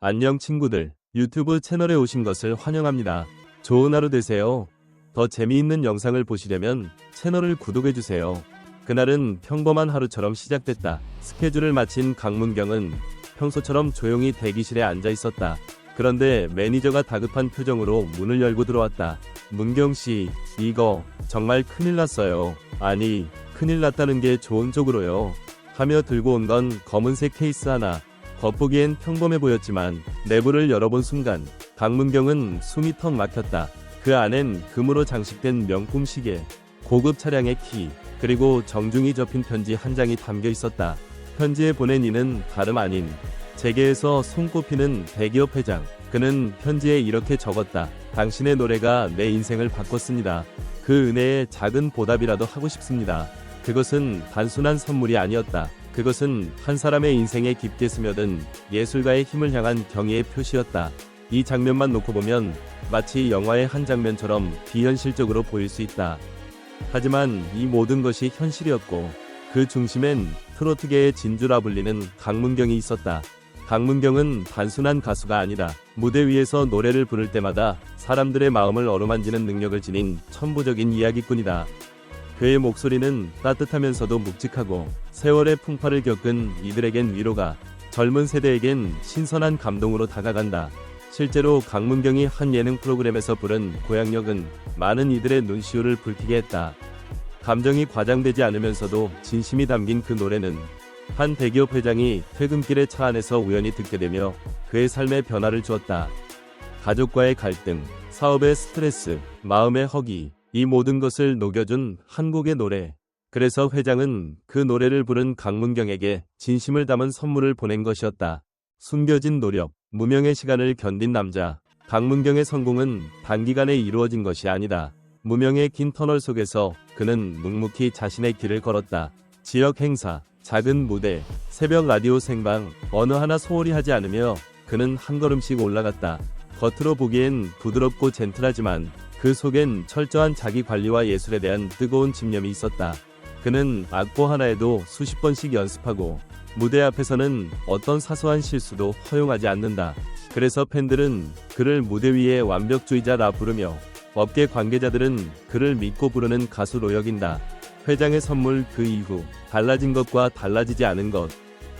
안녕 친구들, 유튜브 채널에 오신 것을 환영합니다. 좋은 하루 되세요. 더 재미있는 영상을 보시려면 채널을 구독해주세요. 그날은 평범한 하루처럼 시작됐다. 스케줄을 마친 강문경은 평소처럼 조용히 대기실에 앉아 있었다. 그런데 매니저가 다급한 표정으로 문을 열고 들어왔다. 문경씨, 이거 정말 큰일 났어요. 아니, 큰일 났다는 게 좋은 쪽으로요. 하며 들고 온 건 검은색 케이스 하나. 겉보기엔 평범해 보였지만 내부를 열어본 순간 강문경은 숨이 턱 막혔다. 그 안엔 금으로 장식된 명품 시계, 고급 차량의 키, 그리고 정중히 접힌 편지 한 장이 담겨 있었다. 편지에 보낸 이는 다름 아닌 재계에서 손꼽히는 대기업 회장. 그는 편지에 이렇게 적었다. 당신의 노래가 내 인생을 바꿨습니다. 그 은혜에 작은 보답이라도 하고 싶습니다. 그것은 단순한 선물이 아니었다. 그것은 한 사람의 인생에 깊게 스며든 예술가의 힘을 향한 경의의 표시였다. 이 장면만 놓고 보면 마치 영화의 한 장면처럼 비현실적으로 보일 수 있다. 하지만 이 모든 것이 현실이었고 그 중심엔 트로트계의 진주라 불리는 강문경이 있었다. 강문경은 단순한 가수가 아니라 무대 위에서 노래를 부를 때마다 사람들의 마음을 어루만지는 능력을 지닌 천부적인 이야기꾼이다. 그의 목소리는 따뜻하면서도 묵직하고 세월의 풍파를 겪은 이들에겐 위로가, 젊은 세대에겐 신선한 감동으로 다가간다. 실제로 강문경이 한 예능 프로그램에서 부른 고향역은 많은 이들의 눈시울을 붉히게 했다. 감정이 과장되지 않으면서도 진심이 담긴 그 노래는 한 대기업 회장이 퇴근길에 차 안에서 우연히 듣게 되며 그의 삶에 변화를 주었다. 가족과의 갈등, 사업의 스트레스, 마음의 허기, 이 모든 것을 녹여준 한 곡의 노래. 그래서 회장은 그 노래를 부른 강문경에게 진심을 담은 선물을 보낸 것이었다. 숨겨진 노력, 무명의 시간을 견딘 남자. 강문경의 성공은 단기간에 이루어진 것이 아니다. 무명의 긴 터널 속에서 그는 묵묵히 자신의 길을 걸었다. 지역 행사, 작은 무대, 새벽 라디오 생방, 어느 하나 소홀히 하지 않으며 그는 한 걸음씩 올라갔다. 겉으로 보기엔 부드럽고 젠틀하지만 그 속엔 철저한 자기 관리와 예술에 대한 뜨거운 집념이 있었다. 그는 악보 하나에도 수십 번씩 연습하고 무대 앞에서는 어떤 사소한 실수도 허용하지 않는다. 그래서 팬들은 그를 무대 위의 완벽주의자라 부르며 업계 관계자들은 그를 믿고 부르는 가수로 여긴다. 회장의 선물 그 이후 달라진 것과 달라지지 않은 것.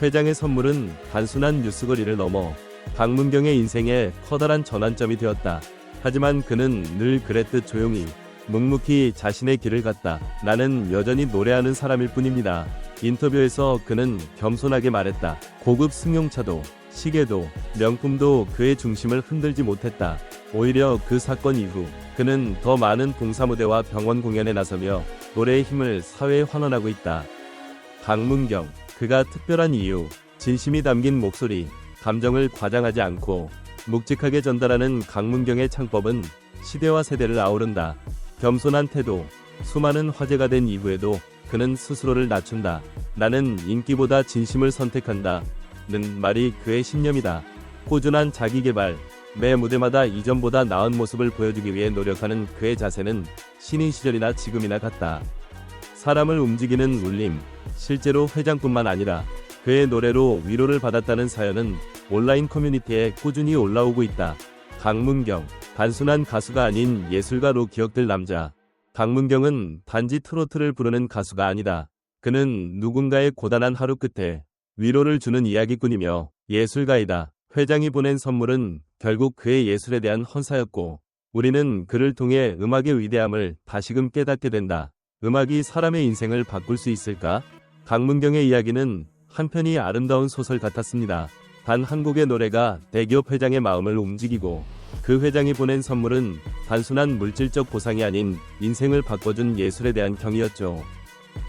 회장의 선물은 단순한 뉴스거리를 넘어 강문경의 인생에 커다란 전환점이 되었다. 하지만 그는 늘 그랬듯 조용히 묵묵히 자신의 길을 갔다. 나는 여전히 노래하는 사람일 뿐입니다. 인터뷰에서 그는 겸손하게 말했다. 고급 승용차도, 시계도, 명품도 그의 중심을 흔들지 못했다. 오히려 그 사건 이후 그는 더 많은 봉사무대와 병원 공연에 나서며 노래의 힘을 사회에 환원하고 있다. 강문경, 그가 특별한 이유, 진심이 담긴 목소리, 감정을 과장하지 않고 묵직하게 전달하는 강문경의 창법은 시대와 세대를 아우른다. 겸손한 태도, 수많은 화제가 된 이후에도 그는 스스로를 낮춘다. 나는 인기보다 진심을 선택한다. 는 말이 그의 신념이다. 꾸준한 자기개발, 매 무대마다 이전보다 나은 모습을 보여주기 위해 노력하는 그의 자세는 신인 시절이나 지금이나 같다. 사람을 움직이는 울림, 실제로 회장뿐만 아니라 그의 노래로 위로를 받았다는 사연은 온라인 커뮤니티에 꾸준히 올라오고 있다. 강문경, 단순한 가수가 아닌 예술가로 기억될 남자. 강문경은 단지 트로트를 부르는 가수가 아니다. 그는 누군가의 고단한 하루 끝에 위로를 주는 이야기꾼이며 예술가이다. 회장이 보낸 선물은 결국 그의 예술에 대한 헌사였고, 우리는 그를 통해 음악의 위대함을 다시금 깨닫게 된다. 음악이 사람의 인생을 바꿀 수 있을까? 강문경의 이야기는 한편이 아름다운 소설 같았습니다. 단 한 곡의 노래가 대기업 회장의 마음을 움직이고 그 회장이 보낸 선물은 단순한 물질적 보상이 아닌 인생을 바꿔준 예술에 대한 경의였죠.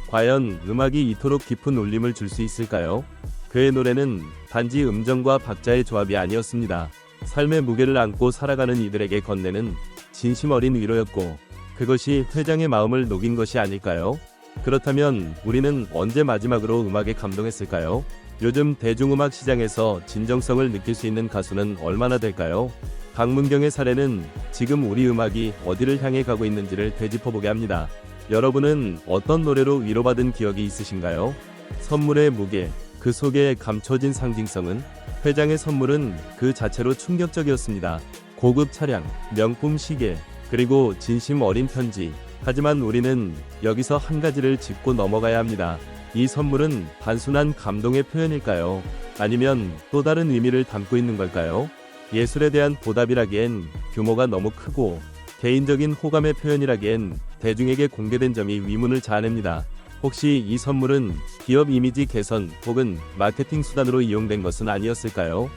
과연 음악이 이토록 깊은 울림을 줄 수 있을까요? 그의 노래는 단지 음정과 박자의 조합이 아니었습니다. 삶의 무게를 안고 살아가는 이들에게 건네는 진심 어린 위로였고 그것이 회장의 마음을 녹인 것이 아닐까요? 그렇다면 우리는 언제 마지막으로 음악에 감동했을까요? 요즘 대중음악 시장에서 진정성을 느낄 수 있는 가수는 얼마나 될까요? 강문경의 사례는 지금 우리 음악이 어디를 향해 가고 있는지를 되짚어보게 합니다. 여러분은 어떤 노래로 위로받은 기억이 있으신가요? 선물의 무게, 그 속에 감춰진 상징성은? 회장의 선물은 그 자체로 충격적이었습니다. 고급 차량, 명품 시계, 그리고 진심 어린 편지. 하지만 우리는 여기서 한 가지를 짚고 넘어가야 합니다. 이 선물은 단순한 감동의 표현일까요? 아니면 또 다른 의미를 담고 있는 걸까요? 예술에 대한 보답이라기엔 규모가 너무 크고 개인적인 호감의 표현이라기엔 대중에게 공개된 점이 의문을 자아냅니다. 혹시 이 선물은 기업 이미지 개선 혹은 마케팅 수단으로 이용된 것은 아니었을까요?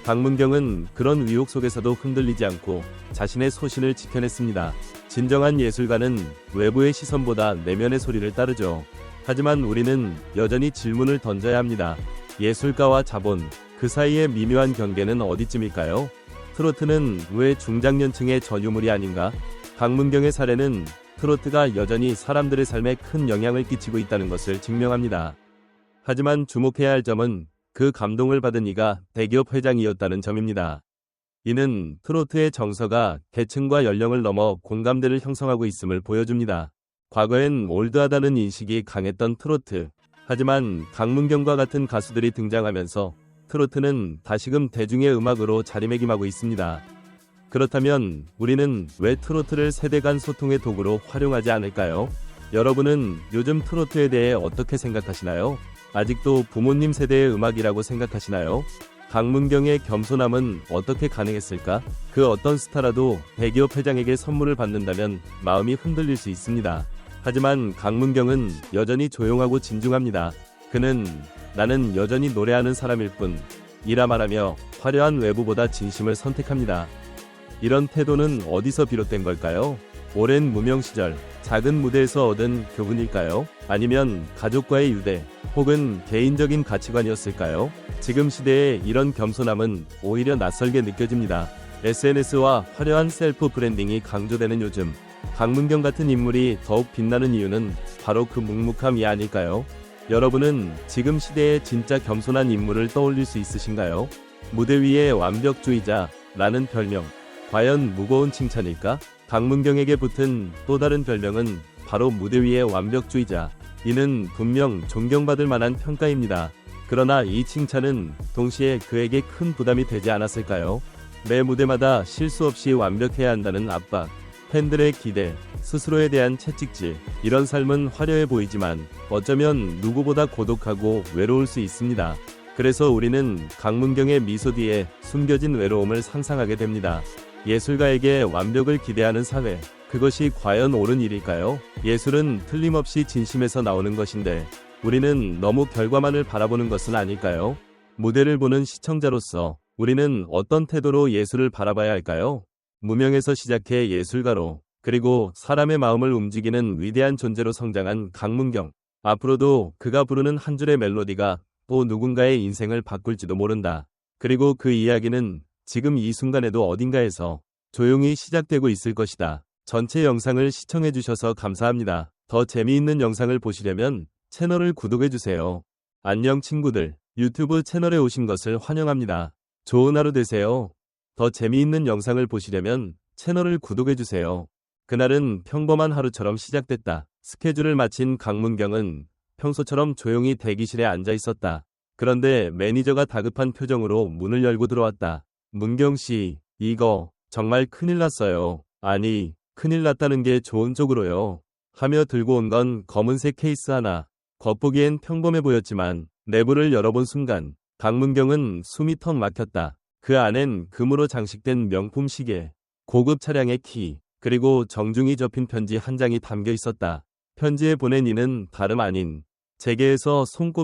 강문경은 그런 의혹 속에서도 흔들리지 않고 자신의 소신을 지켜냈습니다. 진정한 예술가는 외부의 시선보다 내면의 소리를 따르죠. 하지만 우리는 여전히 질문을 던져야 합니다. 예술가와 자본, 그 사이의 미묘한 경계는 어디쯤일까요? 트로트는 왜 중장년층의 전유물이 아닌가? 강문경의 사례는 트로트가 여전히 사람들의 삶에 큰 영향을 끼치고 있다는 것을 증명합니다. 하지만 주목해야 할 점은 그 감동을 받은 이가 대기업 회장이었다는 점입니다. 이는 트로트의 정서가 계층과 연령을 넘어 공감대를 형성하고 있음을 보여줍니다. 과거엔 올드하다는 인식이 강했던 트로트. 하지만 강문경과 같은 가수들이 등장하면서 트로트는 다시금 대중의 음악으로 자리매김하고 있습니다. 그렇다면 우리는 왜 트로트를 세대 간 소통의 도구로 활용하지 않을까요? 여러분은 요즘 트로트에 대해 어떻게 생각하시나요? 아직도 부모님 세대의 음악이라고 생각하시나요? 강문경의 겸손함은 어떻게 가능했을까? 그 어떤 스타라도 대기업 회장에게 선물을 받는다면 마음이 흔들릴 수 있습니다. 하지만 강문경은 여전히 조용하고 진중합니다. 그는 나는 여전히 노래하는 사람일 뿐 이라 말하며 화려한 외부보다 진심을 선택합니다. 이런 태도는 어디서 비롯된 걸까요? 오랜 무명 시절, 작은 무대에서 얻은 교훈일까요? 아니면 가족과의 유대, 혹은 개인적인 가치관이었을까요? 지금 시대에 이런 겸손함은 오히려 낯설게 느껴집니다. SNS와 화려한 셀프 브랜딩이 강조되는 요즘, 강문경 같은 인물이 더욱 빛나는 이유는 바로 그 묵묵함이 아닐까요? 여러분은 지금 시대에 진짜 겸손한 인물을 떠올릴 수 있으신가요? 무대 위의 완벽주의자라는 별명, 과연 무거운 칭찬일까? 강문경에게 붙은 또 다른 별명은 바로 무대 위의 완벽주의자. 이는 분명 존경받을 만한 평가입니다. 그러나 이 칭찬은 동시에 그에게 큰 부담이 되지 않았을까요? 매 무대마다 실수 없이 완벽해야 한다는 압박, 팬들의 기대, 스스로에 대한 채찍질, 이런 삶은 화려해 보이지만 어쩌면 누구보다 고독하고 외로울 수 있습니다. 그래서 우리는 강문경의 미소 뒤에 숨겨진 외로움을 상상하게 됩니다. 예술가에게 완벽을 기대하는 사회, 그것이 과연 옳은 일일까요? 예술은 틀림없이 진심에서 나오는 것인데 우리는 너무 결과만을 바라보는 것은 아닐까요? 무대를 보는 시청자로서 우리는 어떤 태도로 예술을 바라봐야 할까요? 무명에서 시작해 예술가로, 그리고 사람의 마음을 움직이는 위대한 존재로 성장한 강문경. 앞으로도 그가 부르는 한 줄의 멜로디가 또 누군가의 인생을 바꿀지도 모른다. 그리고 그 이야기는 지금 이 순간에도 어딘가에서 조용히 시작되고 있을 것이다. 전체 영상을 시청해주셔서 감사합니다. 더 재미있는 영상을 보시려면 채널을 구독해주세요. 안녕 친구들, 유튜브 채널에 오신 것을 환영합니다. 좋은 하루 되세요. 더 재미있는 영상을 보시려면 채널을 구독해주세요. 그날은 평범한 하루처럼 시작됐다. 스케줄을 마친 강문경은 평소처럼 조용히 대기실에 앉아 있었다. 그런데 매니저가 다급한 표정으로 문을 열고 들어왔다. 문경씨, 이거 정말 큰일 났어요. 아니, 큰일 났다는 게 좋은 쪽으로요. 하며 들고 온 건 검은색 케이스 하나. 겉보기엔 평범해 보였지만 내부를 열어본 순간 강문경은 숨이 턱 막혔다. 그 안엔 금으로 장식된 명품 시계, 고급 차량의 키, 그리고 정중히 접힌 편지 한 장이 담겨 있었다. 편지에 보낸 이는 다름 아닌 재계에서 손꼽